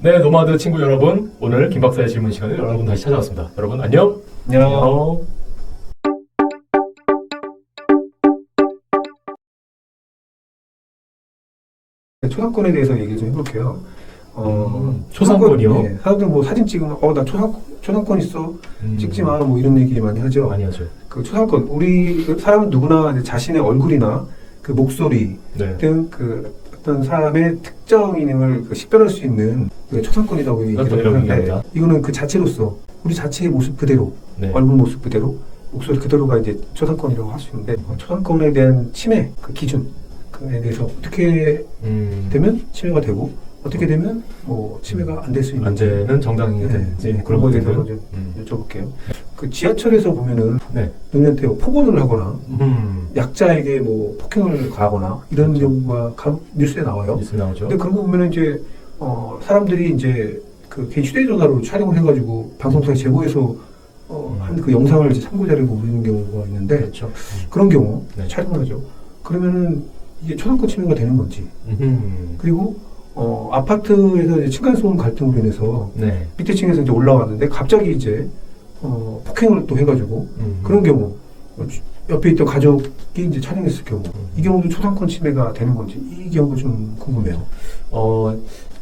네, 노마드 친구 여러분, 오늘 김 박사의 질문 시간에 여러분 다시 찾아왔습니다. 여러분 안녕. 안녕. 초상권에 대해서 얘기 좀 해볼게요. 초상권이요? 네, 사람들 뭐 사진 찍으면 나 초상권 있어 찍지 마 뭐 이런 얘기 많이 하죠. 많이 하죠. 그 초상권 우리 사람은 누구나 이제 자신의 얼굴이나 그 목소리 네. 등 그 어떤 사람의 특정 이름을 식별할 수 있는 그 초상권이라고 얘기를 하는데 이거는 그 자체로서 우리 자체의 모습 그대로 네. 얼굴 모습 그대로 목소리 그대로가 이제 초상권이라고 할 수 있는데 초상권에 대한 침해 그 기준에 대해서 어떻게 되면 침해가 되고 어떻게 되면 뭐 침해가 안 될 수 있는 안제는 정당이 되는지 네, 그런 거에 대해서 좀 여쭤볼게요. 그 지하철에서 보면은 네. 노인한테 폭언을 하거나 약자에게 뭐 폭행을 가하거나 이런 그렇죠. 경우가 뉴스에 나와요. 뉴스 나오죠. 근데 그런 거 보면은 이제 사람들이 이제 그 개인 휴대전화로 촬영을 해가지고 방송사에 제보해서 한 그 영상을 이제 참고 자료로 올리는 경우가 있는데 그렇죠. 그런 경우 네. 촬영을 하죠. 그러면은 이게 초상권 침해가 되는 건지 그리고 아파트에서 이제 층간소음 갈등으로 인해서 네. 밑에 층에서 이제 올라왔는데 갑자기 이제 폭행을 또 해가지고 그런 경우 옆에 있던 가족이 이제 촬영했을 경우 이 경우도 초상권 침해가 되는 건지 이 경우가 좀 궁금해요.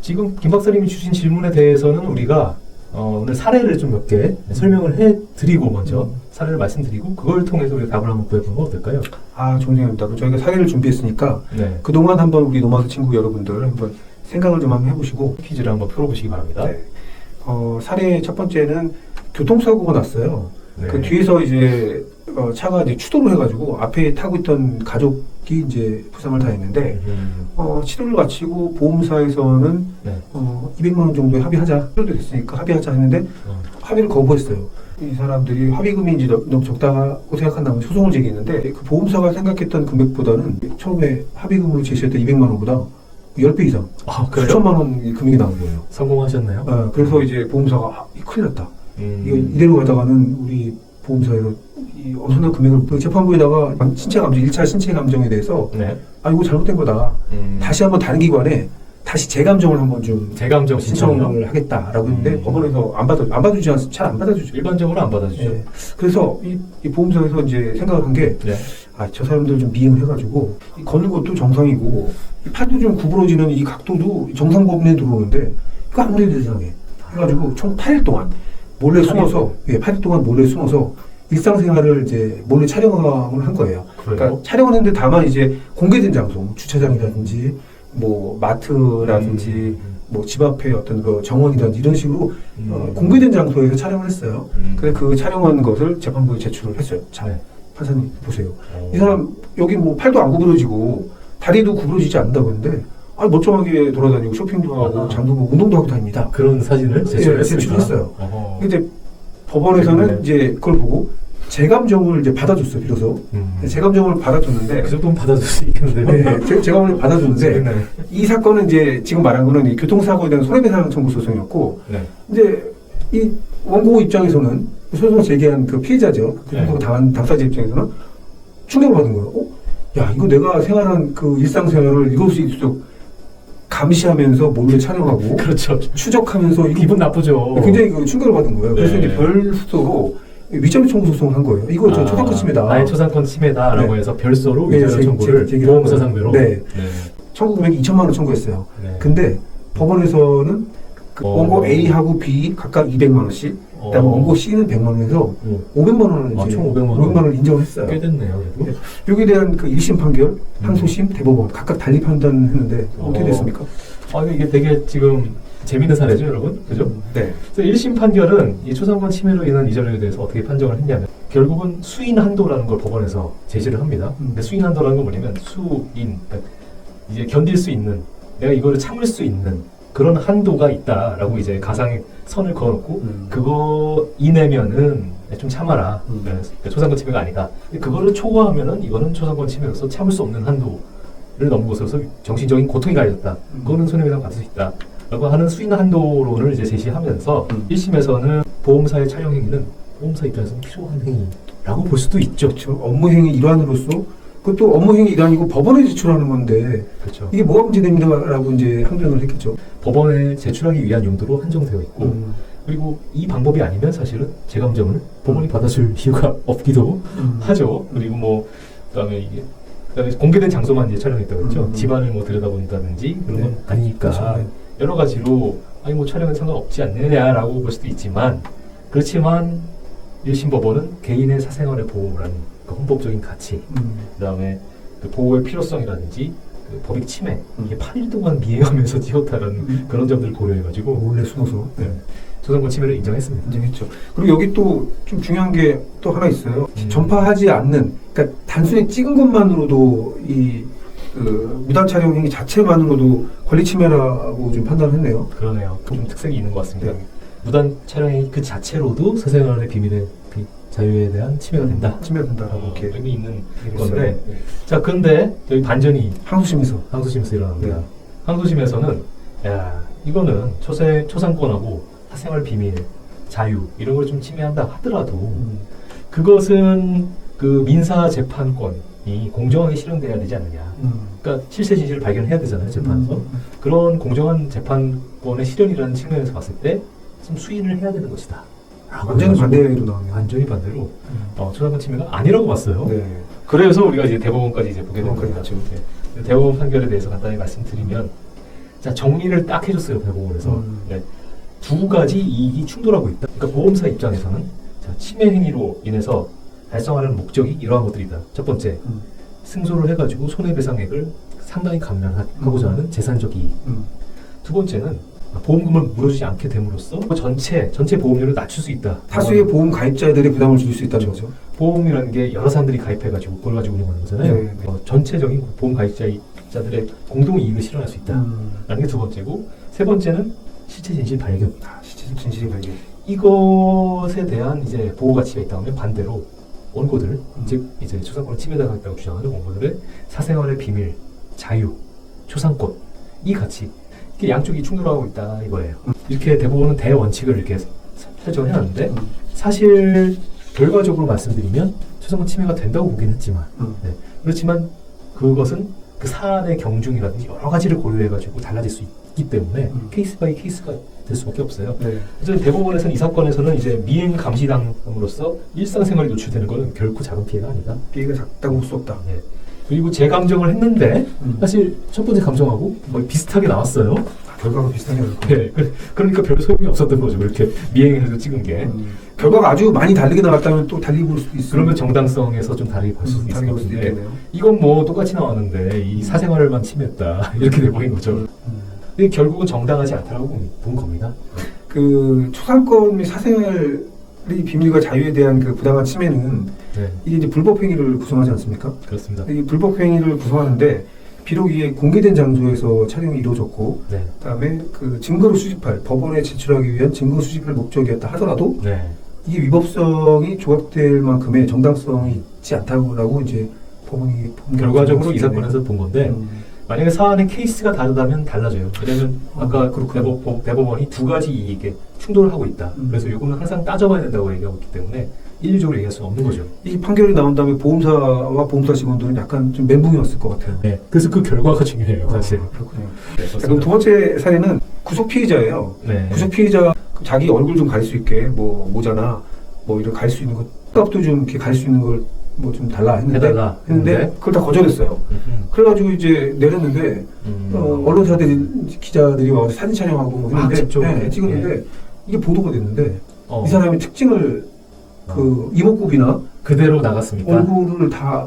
지금 김 박사님이 주신 질문에 대해서는 우리가 오늘 사례를 좀 몇 개 설명을 해드리고 먼저 사례를 말씀드리고 그걸 통해서 우리가 답을 한번 구해보는 건 어떨까요? 좋은 생각입니다. 그럼 저희가 사례를 준비했으니까 네. 그동안 한번 우리 노마드 친구 여러분들 한번 생각을 좀 한번 해보시고 퀴즈를 한번 풀어보시기 바랍니다. 네. 사례 첫 번째는 교통사고가 났어요. 네. 그 뒤에서 이제 차가 이제 추돌을 해가지고 앞에 타고 있던 가족이 이제 부상을 당했는데 치료를 마치고 보험사에서는 네. 200만 원 정도에 합의하자 치료도 됐으니까 합의하자 했는데 합의를 거부했어요. 이 사람들이 합의금이 이제 너무 적다고 생각한다면 소송을 제기했는데 그 보험사가 생각했던 금액보다는 처음에 합의금으로 제시했던 200만 원보다 10배 이상 그래요? 수천만 원 금액이 나온 거예요. 성공하셨나요? 그래서 이제 보험사가 큰일 났다. 이거 음. 이대로 가다가는 우리 보험사에서 이 엄청난 금액을 그 재판부에다가 신체 감정, 1차 신체 감정에 대해서 네. 이거 잘못된 거다. 다시 한번 다른 기관에 다시 재감정을 한번 좀 재감정 신청을 신청을 하겠다라고 했는데 법원에서 안 받아주지 않습니까? 잘 안 받아주죠. 일반적으로 안 받아주죠. 네. 그래서 이 보험사에서 이제 생각을 한 게 네. 저 사람들 좀 미행을 해가지고 이 걷는 것도 정상이고 이 팔도 좀 구부러지는 이 각도도 정상 범위에 들어오는데 이거 아무래도 이상해. 해가지고 총 8일 동안 몰래 숨어서 8일 동안 몰래 숨어서 일상생활을 이제 몰래 촬영을 한 거예요. 그래요? 그러니까 촬영을 했는데 다만 이제 공개된 장소, 주차장이라든지 뭐 마트라든지 뭐 집 앞에 어떤 그 정원이라든지 이런 식으로 공개된 장소에서 촬영을 했어요. 그래서 그 촬영한 것을 재판부에 제출을 했어요. 자, 네. 판사님 보세요. 이 사람 여기 뭐 팔도 안 구부러지고 다리도 구부러지지 않는다고 했는데 멀쩡하게 돌아다니고 쇼핑도 하고 장도 보고 운동도 하고 다닙니다. 그런 사진을 제출했습니까? 제출했어요. 어허. 근데 법원에서는 네. 이제 그걸 보고 재감정을 이제 받아줬어요. 비로소 재감정을 받아줬는데 그 정도는 받아줄 수 있겠는데요. 네, 재감정을 받아줬는데 네. 이 사건은 이제 지금 말한 거는 이 교통사고에 대한 손해배상 청구 소송이었고 네. 이제 이 원고 입장에서는 소송을 제기한 그 피해자죠. 교통사고 당한 당사자 입장에서는 충격을 받은 거예요. 야, 이거 내가 생활한 그 일상생활을 이럴 수 있도록 감시하면서 몰래 촬영하고 그렇죠. 추적하면서 이거 기분 나쁘죠. 굉장히 그 충격을 받은 거예요. 그래서 네. 이제 별도로 위자료 청구 소송을 한 거예요. 이거 저 초상권 침해다. 아예 초상권 침해다라고 네. 해서 별도로 네, 위자료 청구를 제기를 보험사 한 상대로. 거예요. 네. 네. 청구 금액이 2천만 원 청구했어요. 네. 근데 법원에서는 그 원고 A하고 B 각각 200만 원씩, 그다음에 원고 C는 100만 원에서 500만 원을 총 500만 원을 인정을 했어요. 꽤 됐네요. 그래도. 여기에 대한 그 1심 판결, 항소심, 대법원 각각 달리 판단했는데 어떻게 됐습니까? 이게 되게 지금 재밌는 사례죠, 여러분? 그죠? 네. 그래서 1심 판결은 이 초상권 침해로 인한 위자료에 대해서 어떻게 판정을 했냐면 결국은 수인 한도라는 걸 법원에서 제시를 합니다. 근데 수인 한도라는 건 뭐냐면 그러니까 이제 견딜 수 있는, 내가 이거를 참을 수 있는 그런 한도가 있다라고 이제 가상의 선을 그어놓고 그거 이내면은 좀 참아라. 그러니까 초상권 침해가 아니다. 근데 그거를 초과하면은 이거는 초상권 침해로서 참을 수 없는 한도를 넘어서서 정신적인 고통이 가해졌다. 그거는 손해배상 받을 수 있다. 라고 하는 수인 한도론을 이제 제시하면서 1심에서는 보험사의 촬영 행위는 보험사 입장에서는 필요한 행위라고 볼 수도 있죠. 그렇죠. 업무 행위 일환으로서 그것도 업무행위 일환이고 법원에 제출하는 건데 그렇죠. 이게 뭐가 문제됩니다라고 이제 항변을 했겠죠. 법원에 제출하기 위한 용도로 한정되어 있고 그리고 이 방법이 아니면 사실은 재감정을 법원이 받아줄 이유가 없기도 하죠. 그리고 뭐 그다음에 공개된 장소만 이제 촬영했다고 했죠. 집안을 뭐 들여다본다든지 그런 건 아니니까 그렇죠. 여러 가지로 아니 뭐 촬영은 상관없지 않느냐라고 볼 수도 있지만 그렇지만 1심 법원은 개인의 사생활의 보호라는 그 헌법적인 가치 그다음에 그 보호의 필요성이라든지 그 법익 침해 이게 8일 동안 미행하면서 뛰었다라는 그런 점들을 고려해가지고 몰래 숨어서 초상권 침해를 인정했습니다. 인정했죠. 그리고 여기 또 좀 중요한 게 또 하나 있어요. 전파하지 않는, 그러니까 단순히 찍은 것만으로도 이 무단 촬영 행위 자체만으로도 권리 침해라고 좀 판단했네요. 그러네요. 좀 특색이 있는 것 같습니다. 무단 촬영이 그 자체로도 사생활의 비밀의 자유에 대한 침해가 된다. 침해가 된다라고 이렇게 의미 있는 얘기했어요. 건데 네. 자 근데 여기 반전이 항소심에서 일어납니다. 네. 항소심에서는 야 이거는 초상권하고 사생활 비밀 자유 이런 걸 좀 침해한다 하더라도 그것은 그 민사 재판권이 공정하게 실현돼야 되지 않느냐. 그러니까 실체 진실을 발견해야 되잖아요 재판에서. 그런 공정한 재판권의 실현이라는 측면에서 봤을 때 좀 수인을 해야 되는 것이다. 완전히 반대로 나오네요. 완전히 반대로 초상권 침해가 아니라고 봤어요. 네. 그래서 우리가 이제 대법원까지 이제 보게 된 겁니다. 그렇죠. 네. 대법원 판결에 대해서 간단히 말씀드리면 자 정리를 딱 해줬어요 대법원에서. 네. 두 가지 이익이 충돌하고 있다. 그러니까 보험사 입장에서는 자, 침해 행위로 인해서 달성하는 목적이 이러한 것들이다. 첫 번째, 승소를 해가지고 손해배상액을 상당히 감면하고자 하는 재산적 이익. 두 번째는 보험금을 물어주지 않게 됨으로써 전체 보험료를 낮출 수 있다. 타수의 보험 가입자들의 부담을 줄일 수 있다는 거죠. 보험이라는 게 여러 사람들이 가입해가지고 그걸 가지고 운영하는 거잖아요. 네, 네. 전체적인 보험 가입자들의 공동 이익을 실현할 수 있다라는 게 두 번째고, 세 번째는 실체 진실 발견. 실체 진실의 발견. 이것에 대한 이제 보호 가치가 있다 하면 반대로 원고들, 즉 이제 초상권을 침해당했다고 주장하는 원고들의 사생활의 비밀, 자유, 초상권 이 가치 이게 양쪽이 충돌하고 있다 이거예요. 이렇게 대법원은 대원칙을 이렇게 설정을 해놨는데 사실 결과적으로 말씀드리면 초상권 침해가 된다고 보긴 했지만 네. 그렇지만 그것은 그 사안의 경중이라든지 여러 가지를 고려해가지고 달라질 수 있기 때문에 케이스 바이 케이스가 될 수밖에 없어요. 네. 그래서 대법원에서는 이 사건에서는 이제 미행 감시당함으로써 일상생활이 노출되는 것은 결코 작은 피해가 아니다. 피해가 작다고 볼 수 없다. 네. 그리고 재감정을 했는데 사실 첫 번째 감정하고 거의 비슷하게 나왔어요. 결과가 비슷하게 나올 네. 그러니까 별 소용이 없었던 거죠. 그렇게 미행해서 찍은 게. 결과가 아주 많이 다르게 나왔다면 또 달리 볼 수도 있어요. 그러면 정당성에서 좀 다르게 볼 수도 달리 볼 수도 있겠는데 있겠네요. 이건 뭐 똑같이 나왔는데 이 사생활만 침해했다 이렇게 돼버린 거죠. 근데 결국은 정당하지 않다고 본 겁니다. 그 초상권 및 사생활의 비밀과 자유에 대한 그 부당한 침해는 네. 이게 이제 불법 행위를 구성하지 않습니까? 그렇습니다. 이 불법 행위를 구성하는데 비록 이게 공개된 장소에서 촬영이 이루어졌고 네. 그다음에 그 증거를 수집할 법원에 제출하기 위한 증거 수집할 목적이었다 하더라도 네. 이게 위법성이 조각될 만큼의 정당성이 있지 않다고 이제 법원이 결과적으로 이 사건에서 본 건데 만약에 사안의 케이스가 다르다면 달라져요. 왜냐하면 아까 대법원이 두 가지 이익에 충돌을 하고 있다. 그래서 이거는 항상 따져봐야 된다고 얘기하고 있기 때문에 일률적으로 얘기할 수는 없는 거죠. 이 판결이 나온 다음에 보험사와 보험사 직원들은 약간 좀 멘붕이었을 것 같아요. 네. 그래서 그 결과가 중요해요, 사실. 그렇군요. 네, 자, 그럼 두 번째 사례는 구속 피의자예요. 네. 구속 피의자 자기 얼굴 좀 가릴 수 있게 뭐 모자나 뭐 이런 가릴 수 있는 것 값도 좀 이렇게 가릴 수 있는 걸 뭐 좀 달라 했는데 그걸 다 거절했어요. 그래가지고 이제 내렸는데 언론사들이 기자들이 와서 사진 촬영하고 뭐 했는데 네, 찍었는데 이게 보도가 됐는데 이 사람의 특징을 그 이목구비나 그대로 나갔습니까? 얼굴을 다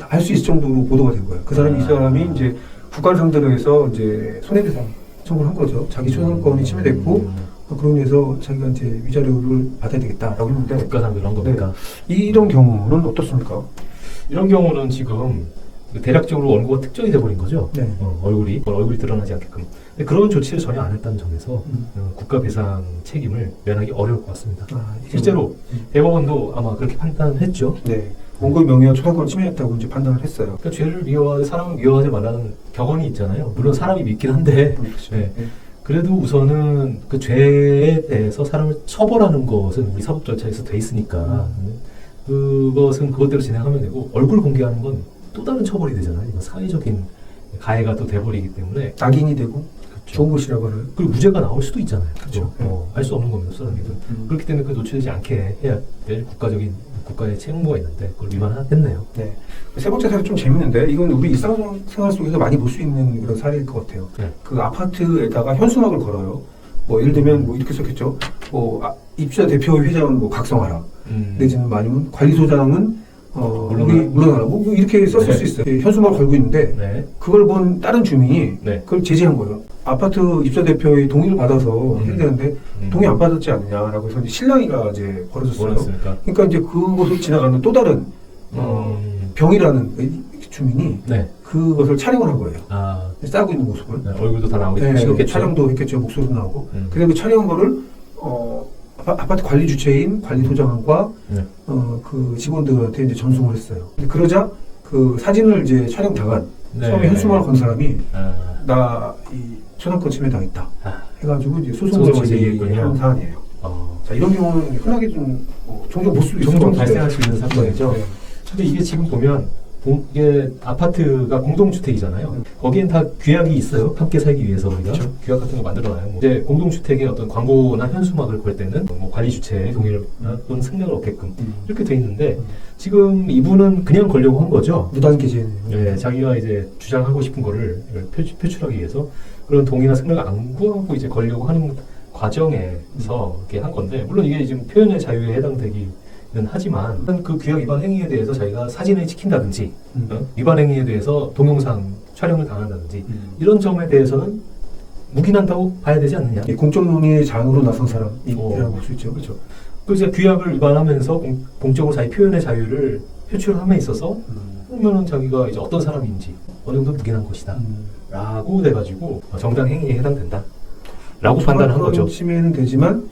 알 수 있을 정도로 보도가 된 거예요. 그 사람이 이 사람이 이제 국가를 상대로 해서 이제 손해배상 청구를 한 거죠. 자기 초상권이 침해됐고 그러고 해서 자기가 이제 위자료를 받아야 되겠다라고 했는데 국가 상대로 한 겁니까? 이런 경우는 어떻습니까? 이런 경우는 지금 대략적으로 원고가 특정이 돼버린 거죠. 네. 얼굴이 드러나지 않게끔. 근데 그런 조치를 전혀 안 했다는 점에서 국가 배상 책임을 면하기 어려울 것 같습니다. 실제로 대법원도 아마 그렇게 판단했죠. 네. 원고의 명예와 초상권을 침해했다고 이제 판단을 했어요. 그러니까 죄를 미워하지 사람을 미워하지 말라는 격언이 있잖아요. 물론 사람이 믿긴 한데 네. 그래도 우선은 그 죄에 대해서 사람을 처벌하는 것은 우리 사법 절차에서 돼 있으니까 그것은 그것대로 진행하면 되고 얼굴 공개하는 건 또 다른 처벌이 되잖아요. 이건 사회적인 가해가 또 돼버리기 때문에 낙인이 되고 좋은 것이라고 하는. 그리고 무죄가 나올 수도 있잖아요. 그렇죠. 알 수 없는 겁니다. 사람들은. 그렇기 때문에 그 노출되지 않게 해야 될 국가의 책무가 있는데 그걸 위반했네요. 네. 세 번째 사례 좀 재밌는데 이건 우리 일상생활 속에서 많이 볼 수 있는 그런 사례일 것 같아요. 네. 그 아파트에다가 현수막을 걸어요. 뭐 예를 들면 뭐 이렇게 썼겠죠. 뭐 입주자 대표 회장은 뭐 각성하라. 내지는 아니면 관리소장은 물러나라. 뭐 이렇게 썼을 네. 수 있어요. 예, 현수막을 걸고 있는데 네. 그걸 본 다른 주민이 네. 그걸 제지한 거예요. 아파트 입주자 대표의 동의를 받아서 해야 되는데 동의 안 받았지 않느냐라고 해서 이제 실랑이가 이제 벌어졌어요. 뭐였습니까? 그러니까 이제 그곳을 지나가는 또 다른 병이라는 이 주민이 네. 그것을 촬영을 한 거예요. 아, 싸고 있는 모습을. 네, 얼굴도 다 나오고 네, 찍었겠죠. 촬영도 했겠죠. 목소리도 나오고. 그래서 그 촬영한 거를 아파트 관리 주체인 관리소장과 네. 그 직원들한테 이제 전송을 했어요. 근데 그러자 그 사진을 이제 촬영당한 네. 처음에 현수막을 건 사람이 아, 나 이 초상권 침해 당했다 아. 해가지고 이제 소송을 소송을 제기했군요. 제기한 사안이에요. 자, 이런 경우는 흔하게 좀 종종 볼 수 있어요. 종종 발생할 수 있는 사건이죠. 네. 근데 이게 지금 보면 이게 아파트가 공동주택이잖아요. 거기엔 다 규약이 있어요. 함께 살기 위해서 우리가 그렇죠. 규약 같은 거 만들어놔요. 뭐 이제 공동주택의 어떤 광고나 현수막을 걸 때는 뭐 관리 주체의 동의를 또는 승낙을 얻게끔 이렇게 돼 있는데 지금 이분은 그냥 걸려고 한 거죠. 무단 기재네요. 네, 자기가 이제 주장하고 싶은 거를 표출하기 위해서 그런 동의나 승낙을 안 구하고 이제 걸려고 하는 과정에서 이렇게 한 건데 물론 이게 지금 표현의 자유에 해당되기는 하지만 그 규약 위반 행위에 대해서 자기가 사진을 찍힌다든지 위반 행위에 대해서 동영상 촬영을 당한다든지 이런 점에 대해서는 묵인한다고 봐야 되지 않느냐. 공적 논의의 장으로 나선 사람이라고 볼 수 있죠. 그렇죠. 그래서 규약을 위반하면서 공적으로 자기 표현의 자유를 표출함에 있어서 그러면은 자기가 이제 어떤 사람인지 어느 정도 묵인한 것이다. 라고 돼가지고 정당 행위에 해당된다. 라고 판단한 거죠. 침해는 되지만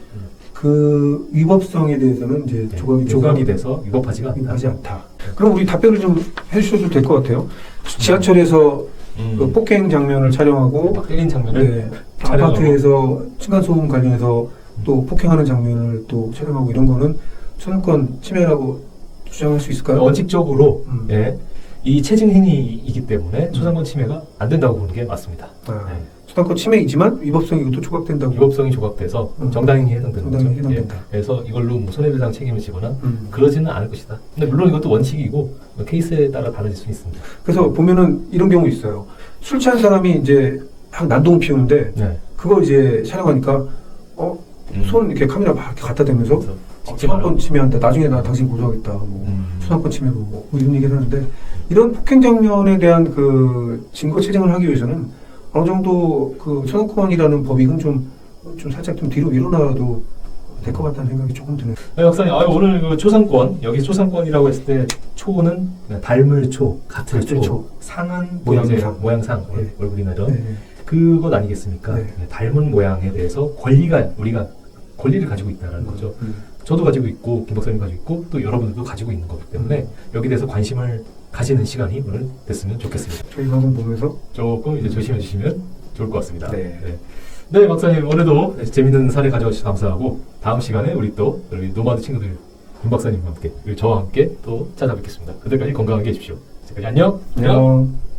그 위법성에 대해서는 이제 조각이 돼서 위법하지가 않다. 위법하지 않다. 그럼 우리 답변을 좀 해주셔도 될 것 같아요. 지하철에서 그 폭행 장면을 촬영하고 막 때린 장면을 촬영하고. 아파트에서 층간소음 관련해서 또 폭행하는 장면을 또 촬영하고 이런 거는 초상권 침해라고 주장할 수 있을까요? 원칙적으로 예, 이 체증 행위이기 때문에 초상권 침해가 안 된다고 보는 게 맞습니다. 네. 초상권 침해이지만 위법성이 또 조각된다고. 위법성이 조각돼서 정당행위에 해당되는 거죠. 해당된다. 그래서 이걸로 뭐 손해배상 책임을 지거나 그러지는 않을 것이다. 근데 물론 이것도 원칙이고 케이스에 따라 달라질 수 있습니다. 그래서 보면은 이런 경우 있어요. 술 취한 사람이 이제 막 난동 피우는데 네. 그걸 이제 촬영하니까 손 이렇게 카메라 막 이렇게 갖다 대면서 찍지 초상권 침해한다. 나중에 나 당신 고소하겠다. 뭐 초상권 침해로 뭐 이런 얘기를 하는데 이런 폭행 장면에 대한 그 증거 채증을 하기 위해서는 어느 정도 그 초상권이라는 법익은 좀 살짝 좀 뒤로 밀어놔도 될 것 같다는 생각이 조금 드네요. 네, 박사님, 오늘 그 초상권, 여기 초상권이라고 했을 때 초는 닮을 초, 같을 초, 상은 모양상, 네. 얼굴이나 이런 네. 그것 아니겠습니까? 네. 닮은 모양에 대해서 우리가 권리를 가지고 있다는 거죠. 저도 가지고 있고 김 박사님 가지고 있고 또 여러분들도 가지고 있는 거기 때문에 여기에 대해서 관심을 가지는 시간이 오늘 됐으면 좋겠습니다. 저희 방송 보면서 조금 이제 조심해 주시면 좋을 것 같습니다. 네. 네, 박사님 오늘도 재밌는 사례 가져오셔서 감사하고 다음 시간에 우리 노마드 친구들 김 박사님과 함께 그리고 저와 함께 또 찾아뵙겠습니다. 그때까지 건강하게 해주십시오. 지금까지 안녕. 안녕.